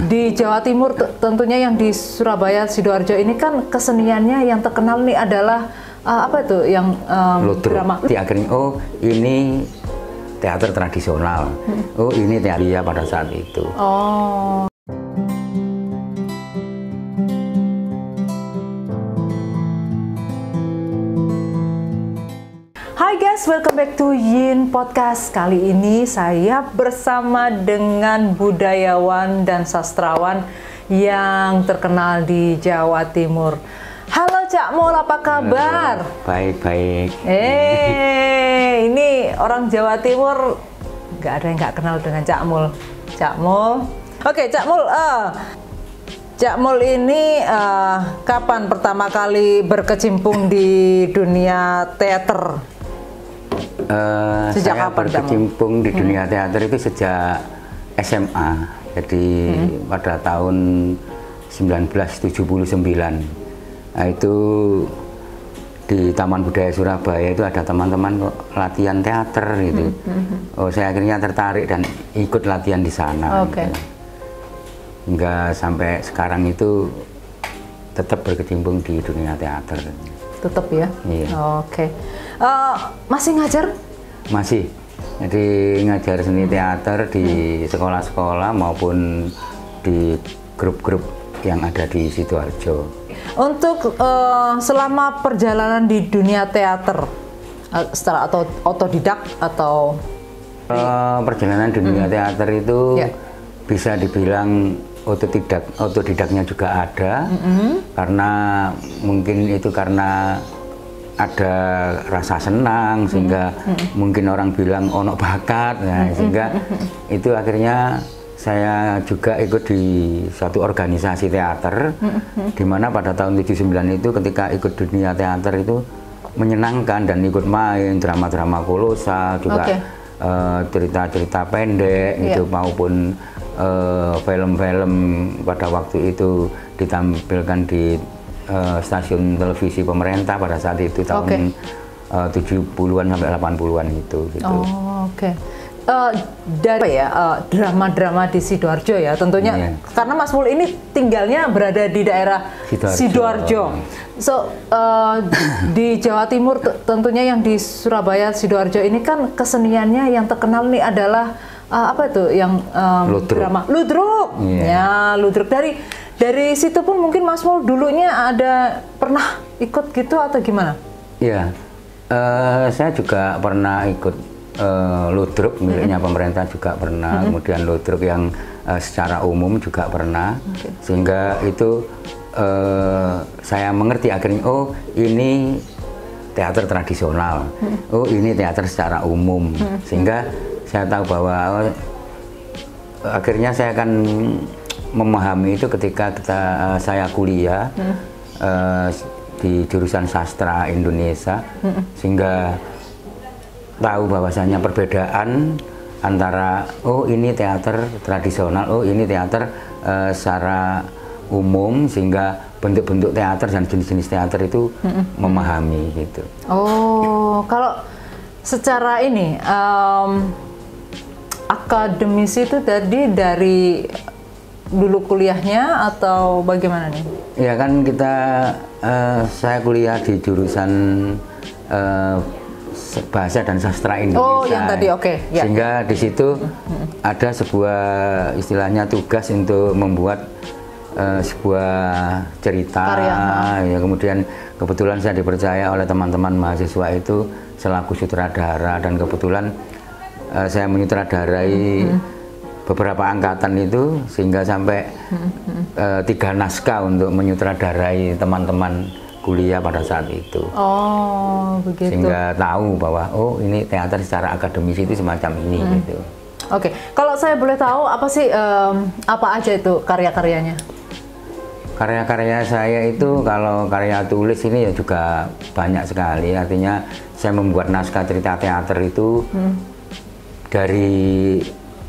Di Jawa Timur tentunya yang di Surabaya Sidoarjo ini kan keseniannya yang terkenal nih adalah apa itu yang drama. Akhirnya oh ini teater tradisional, oh ini teater pada saat itu. Oh. Hai guys, welcome back to Yin Podcast. Kali ini saya bersama dengan budayawan dan sastrawan yang terkenal di Jawa Timur. Halo Cak Mul, apa kabar? Baik-baik. Ini orang Jawa Timur nggak ada yang nggak kenal dengan Cak Mul. Cak Mul. Oke, Cak Mul. Cak Mul ini kapan pertama kali berkecimpung di dunia teater? Saya berkecimpung di dunia teater itu sejak SMA, jadi pada tahun 1979. Nah, itu di Taman Budaya Surabaya itu ada teman-teman kok latihan teater gitu. Oh, saya akhirnya tertarik dan ikut latihan di sana. Oke. Gitu. Hingga sampai sekarang itu tetap berkecimpung di dunia teater. Tetap ya? Iya. Oke. Masih ngajar? Masih. Jadi ngajar seni teater di sekolah-sekolah maupun di grup-grup yang ada di Sidoarjo. Untuk selama perjalanan di dunia teater, secara otodidak atau? Perjalanan dunia teater itu bisa dibilang otodidaknya juga ada, karena mungkin itu karena ada rasa senang sehingga mungkin orang bilang ono bakat, nah, sehingga itu akhirnya saya juga ikut di satu organisasi teater, di mana pada tahun 79 itu ketika ikut dunia teater itu menyenangkan dan ikut main drama-drama kolosal juga, cerita-cerita pendek gitu, maupun film-film pada waktu itu ditampilkan di stasiun televisi pemerintah pada saat itu tahun 70-an sampai 80-an gitu. Oh, oke. Dari drama-drama di Sidoarjo ya tentunya, karena Mas Mul ini tinggalnya berada di daerah Sidoarjo. So di Jawa Timur tentunya yang di Surabaya Sidoarjo ini kan keseniannya yang terkenal nih adalah apa itu yang drama ludruk. Ya, ludruk. Dari situ pun mungkin Mas Mul dulunya pernah ikut gitu atau gimana? Iya, saya juga pernah ikut ludruk miliknya pemerintah juga pernah, kemudian ludruk yang secara umum juga pernah, sehingga itu saya mengerti akhirnya, oh ini teater tradisional, oh ini teater secara umum, sehingga saya tahu bahwa akhirnya saya akan memahami itu ketika saya kuliah di jurusan sastra Indonesia, sehingga tahu bahwasanya perbedaan antara oh ini teater tradisional, oh ini teater secara umum, sehingga bentuk-bentuk teater dan jenis-jenis teater itu memahami gitu. Oh, kalau secara ini akademisi itu tadi dari dulu kuliahnya atau bagaimana nih? Ya kan saya kuliah di jurusan bahasa dan sastra Indonesia. Oh, yang tadi, oke. Ya. Sehingga di situ ada sebuah istilahnya tugas untuk membuat sebuah cerita. Ya, kemudian kebetulan saya dipercaya oleh teman-teman mahasiswa itu selaku sutradara, dan kebetulan saya menyutradarai beberapa angkatan itu, sehingga sampai 3 naskah untuk menyutradarai teman-teman kuliah pada saat itu. Oh, begitu. Sehingga tahu bahwa oh ini teater secara akademis itu semacam ini gitu. Oke, kalau saya boleh tahu apa sih apa aja itu karya-karyanya? Karya-karya saya itu kalau karya tulis ini ya juga banyak sekali. Artinya saya membuat naskah cerita teater itu dari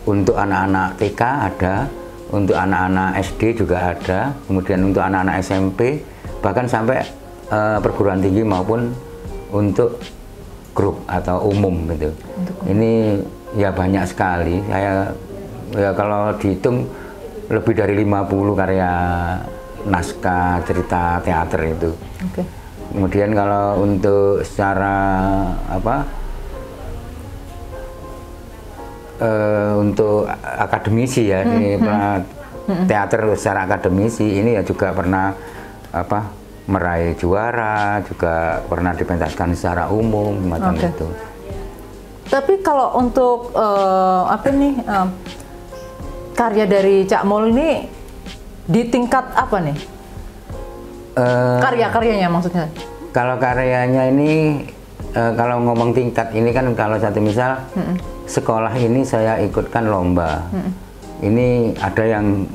untuk anak-anak TK ada, untuk anak-anak SD juga ada, kemudian untuk anak-anak SMP, bahkan sampai perguruan tinggi maupun untuk grup atau umum gitu. Ini ya banyak sekali. Saya ya kalau dihitung lebih dari 50 karya naskah cerita teater itu. Okay. Kemudian kalau untuk secara untuk akademisi ya, ini teater secara akademisi ini ya juga pernah meraih juara, juga pernah dipentaskan secara umum macam itu. Tapi kalau untuk karya dari Cak Mul ini di tingkat apa nih? Karya-karyanya maksudnya? Kalau karyanya ini, kalau ngomong tingkat ini kan, kalau satu misal sekolah ini saya ikutkan lomba. Ini ada yang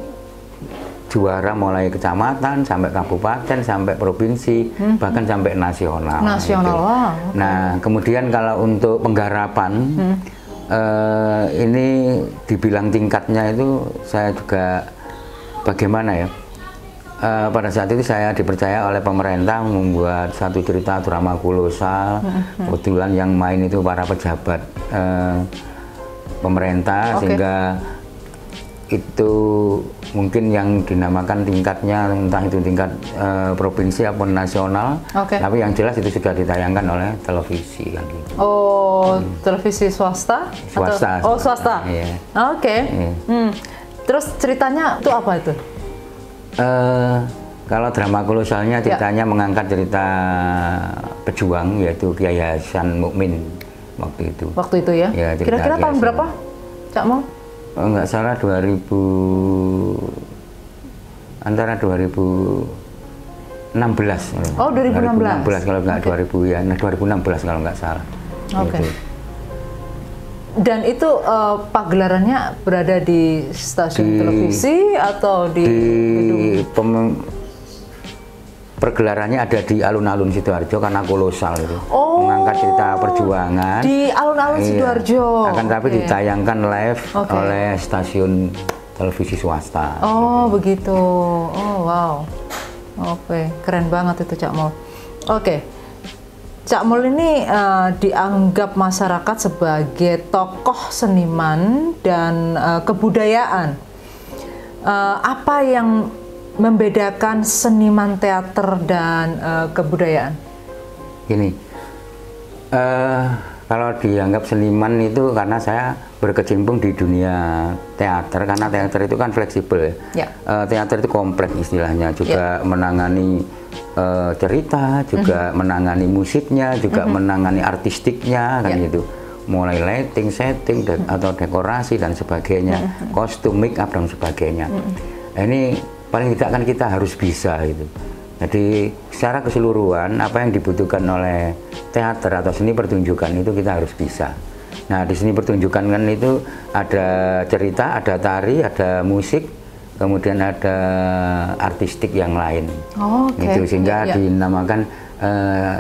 juara mulai kecamatan sampai kabupaten sampai provinsi bahkan sampai nasional. Nasional, gitu. Wow. Okay. Nah kemudian kalau untuk penggarapan ini dibilang tingkatnya itu saya juga bagaimana ya? Pada saat itu saya dipercaya oleh pemerintah membuat satu cerita drama kolosal. Kebetulan yang main itu para pejabat pemerintah, sehingga itu mungkin yang dinamakan tingkatnya entah itu tingkat provinsi ataupun nasional. Tapi yang jelas itu sudah ditayangkan oleh televisi kan gitu. Oh, televisi swasta? Swasta. Oh, swasta. Iya. Oke. Terus ceritanya itu apa itu? Kalau drama kolosalnya ceritanya mengangkat cerita pejuang yaitu Kiai Hasan Mukmin waktu itu. Waktu itu ya? Kira-kira tahun berapa, Cak Mul? Nggak salah antara 2016. Oh, 2016. 2016 kalau nggak 2000 ya, 2016 kalau nggak salah. Oke. Dan itu pagelarannya berada di stasiun televisi atau di gedung? Pergelarannya ada di alun-alun Sidoarjo karena kolosal itu. Mengangkat cerita perjuangan. Di alun-alun Sidoarjo. Akan tapi ditayangkan live oleh stasiun televisi swasta. Oh, begitu. Oh, wow. Oke, keren banget itu Cak Mul. Cak Mul ini dianggap masyarakat sebagai tokoh seniman dan kebudayaan. Apa yang membedakan seniman teater dan kebudayaan? Gini, kalau dianggap seniman itu karena saya berkecimpung di dunia teater, karena teater itu kan fleksibel ya. Teater itu kompleks istilahnya, juga menangani cerita, juga menangani musiknya, juga menangani artistiknya kan gitu, mulai lighting, setting atau dekorasi dan sebagainya, kostum, make up dan sebagainya. Ini paling tidak kan kita harus bisa gitu. Jadi secara keseluruhan apa yang dibutuhkan oleh teater atau seni pertunjukan itu kita harus bisa. Nah di seni pertunjukan kan itu ada cerita, ada tari, ada musik, kemudian ada artistik yang lain. Gitu, sehingga dinamakan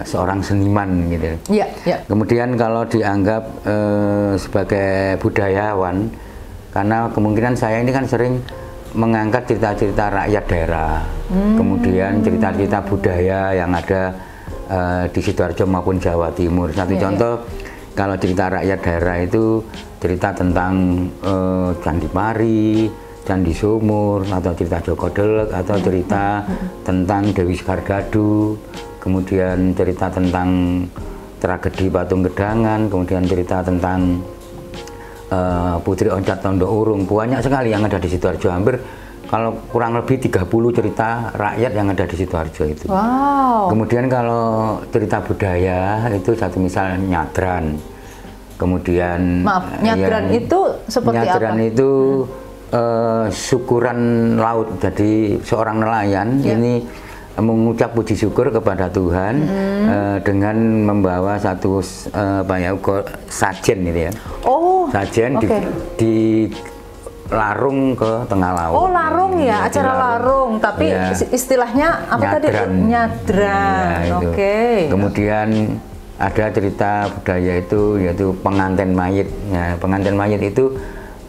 seorang seniman gitu. Kemudian kalau dianggap sebagai budayawan, karena kemungkinan saya ini kan sering mengangkat cerita-cerita rakyat daerah, kemudian cerita-cerita budaya yang ada di Sidoarjo maupun Jawa Timur. Satu contoh, kalau cerita rakyat daerah itu cerita tentang Candi Pari, Candi Sumur, atau cerita Joko Delek, atau cerita tentang Dewi Sekardadu, kemudian cerita tentang tragedi Patung Gedangan, kemudian cerita tentang Putri Oncat Tondo Urung. Banyak sekali yang ada di Sidoarjo, hampir kalau kurang lebih 30 cerita rakyat yang ada di Sidoarjo itu. Kemudian kalau cerita budaya itu satu misal nyadran. Kemudian nyadran itu seperti nyadran apa? Itu syukuran laut. Jadi seorang nelayan ini mengucap puji syukur kepada Tuhan dengan membawa satu sajen gitu ya. Sajen di larung ke tengah laut. Larung ya, acara larung. Tapi istilahnya apa tadi? Nyadran. Kemudian ada cerita budaya itu yaitu pengantin mayit. Ya, pengantin mayit itu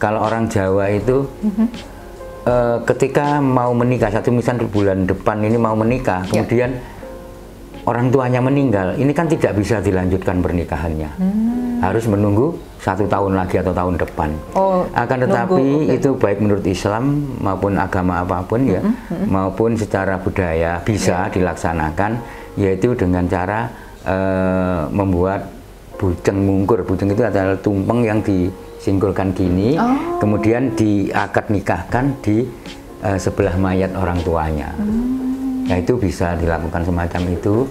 kalau orang Jawa itu ketika mau menikah, satu misal bulan depan ini mau menikah, kemudian orang tuanya meninggal, ini kan tidak bisa dilanjutkan pernikahannya. Harus menunggu 1 tahun lagi atau tahun depan. Akan tetapi itu baik menurut Islam maupun agama apapun ya, maupun secara budaya bisa dilaksanakan, yaitu dengan cara membuat bujeng mungkur. Bujeng itu adalah tumpeng yang disingkulkan gini, kemudian diakad nikahkan di sebelah mayat orang tuanya. Nah, itu bisa dilakukan semacam itu.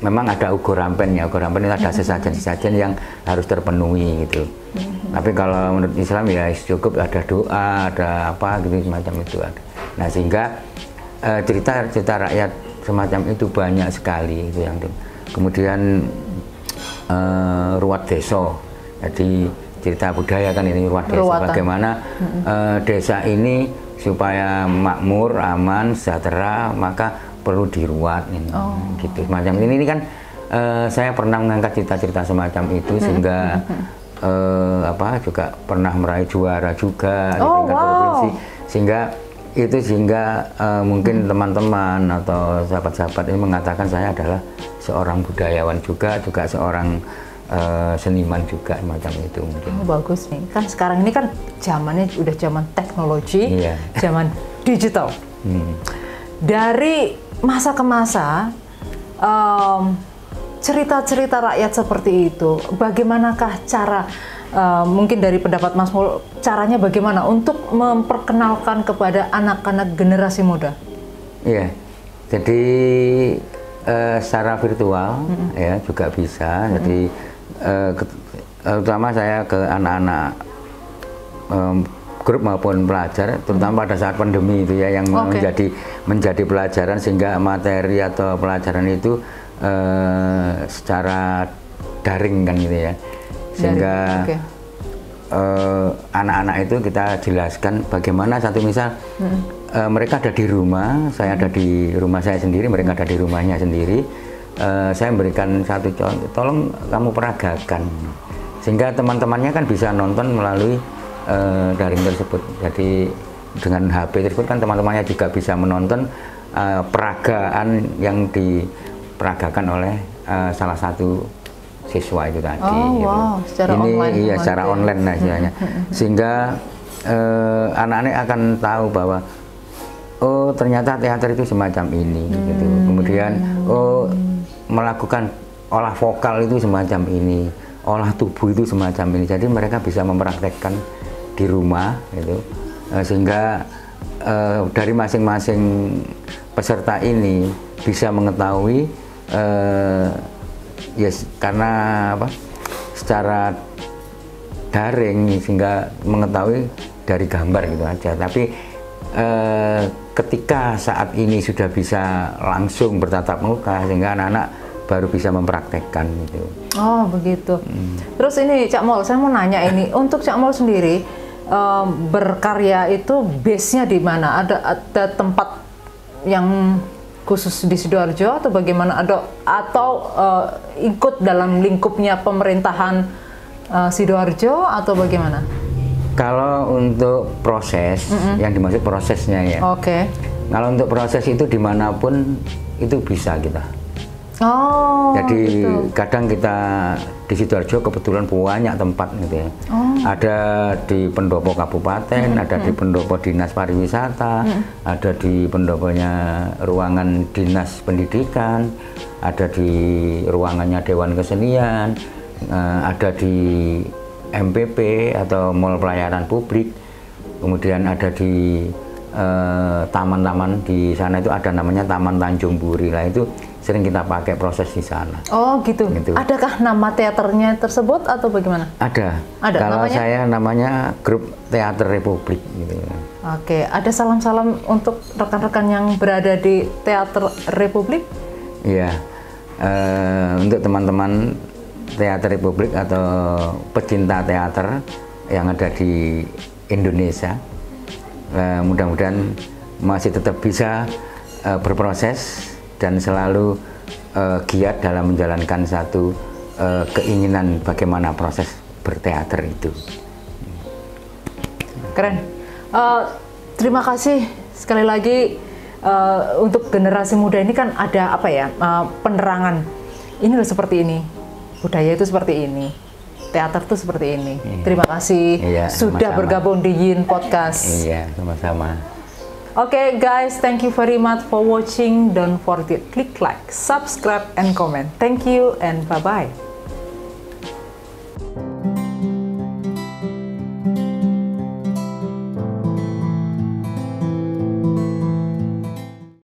Memang ada ukur rampennya. Ukur rampen itu ada sesajen-sesajen yang harus terpenuhi gitu. Tapi kalau menurut Islam ya cukup ada doa, ada apa gitu semacam itu ada. Nah, sehingga cerita-cerita rakyat semacam itu banyak sekali itu yang kemudian ruwat desa. Jadi cerita budaya kan ini ruwat desa. Bagaimana desa ini supaya makmur, aman, sejahtera, maka perlu diruat ini. Gitu. Semacam ini kan saya pernah mengangkat cerita-cerita semacam itu sehingga juga pernah meraih juara juga di tingkat provinsi. Sehingga mungkin teman-teman atau sahabat-sahabat ini mengatakan saya adalah seorang budayawan juga seorang seniman juga macam itu mungkin. Bagus nih, kan sekarang ini kan zamannya udah zaman teknologi, zaman digital. Dari masa ke masa, cerita-cerita rakyat seperti itu, bagaimanakah cara mungkin dari pendapat Mas Mul, caranya bagaimana untuk memperkenalkan kepada anak-anak generasi muda? Iya, jadi secara virtual ya juga bisa. Jadi terutama saya ke anak-anak grup maupun pelajar, terutama pada saat pandemi itu ya, yang menjadi pelajaran, sehingga materi atau pelajaran itu secara daring kan gitu ya. Sehingga anak-anak itu kita jelaskan bagaimana satu misal mereka ada di rumah, saya ada di rumah saya sendiri, mereka ada di rumahnya sendiri. Saya memberikan satu contoh, tolong kamu peragakan, sehingga teman-temannya kan bisa nonton melalui daring tersebut. Jadi dengan HP tersebut kan teman-temannya juga bisa menonton peragaan yang diperagakan oleh salah satu siswa itu tadi. Secara ini online. Iya, secara online lah istilahnya. Sehingga anak-anak akan tahu bahwa oh ternyata teater itu semacam ini gitu. Kemudian melakukan olah vokal itu semacam ini, olah tubuh itu semacam ini. Jadi mereka bisa mempraktekkan di rumah gitu. Sehingga dari masing-masing peserta ini bisa mengetahui karena secara daring, sehingga mengetahui dari gambar gitu aja. Tapi ketika saat ini sudah bisa langsung bertatap muka, sehingga anak-anak baru bisa mempraktekkan gitu. Oh begitu. Terus ini Cak Mol, saya mau nanya ini, untuk Cak Mol sendiri berkarya itu base-nya di mana? Ada tempat yang khusus di Sidoarjo atau bagaimana, atau ikut dalam lingkupnya pemerintahan Sidoarjo atau bagaimana? Kalau untuk proses, yang dimaksud prosesnya ya. Kalau untuk proses itu dimanapun itu bisa kita. Jadi gitu. Kadang kita di Sidoarjo kebetulan banyak tempat gitu ya. Ada di pendopo kabupaten, ada di pendopo dinas pariwisata, ada di pendoponya ruangan dinas pendidikan, ada di ruangannya dewan kesenian, ada di MPP atau mall pelayanan publik, kemudian ada di taman-taman di sana itu ada namanya Taman Tanjung Buri lah, itu sering kita pakai proses di sana. Oh gitu. Adakah nama teaternya tersebut atau bagaimana? Ada. Kalau namanya? Saya namanya Grup Teater Republik. Gitu. Ada salam-salam untuk rekan-rekan yang berada di Teater Republik? Iya. Untuk teman-teman Teater Republik atau pecinta teater yang ada di Indonesia, mudah-mudahan masih tetap bisa berproses dan selalu giat dalam menjalankan satu keinginan bagaimana proses berteater itu. Keren. Terima kasih sekali lagi untuk generasi muda ini kan ada apa ya, penerangan. Ini loh seperti ini, budaya itu seperti ini, teater itu seperti ini. Terima kasih sudah bergabung di Yin Podcast. Iya, sama-sama. Okay, guys, thank you very much for watching. Don't forget click like, subscribe, and comment. Thank you and bye-bye.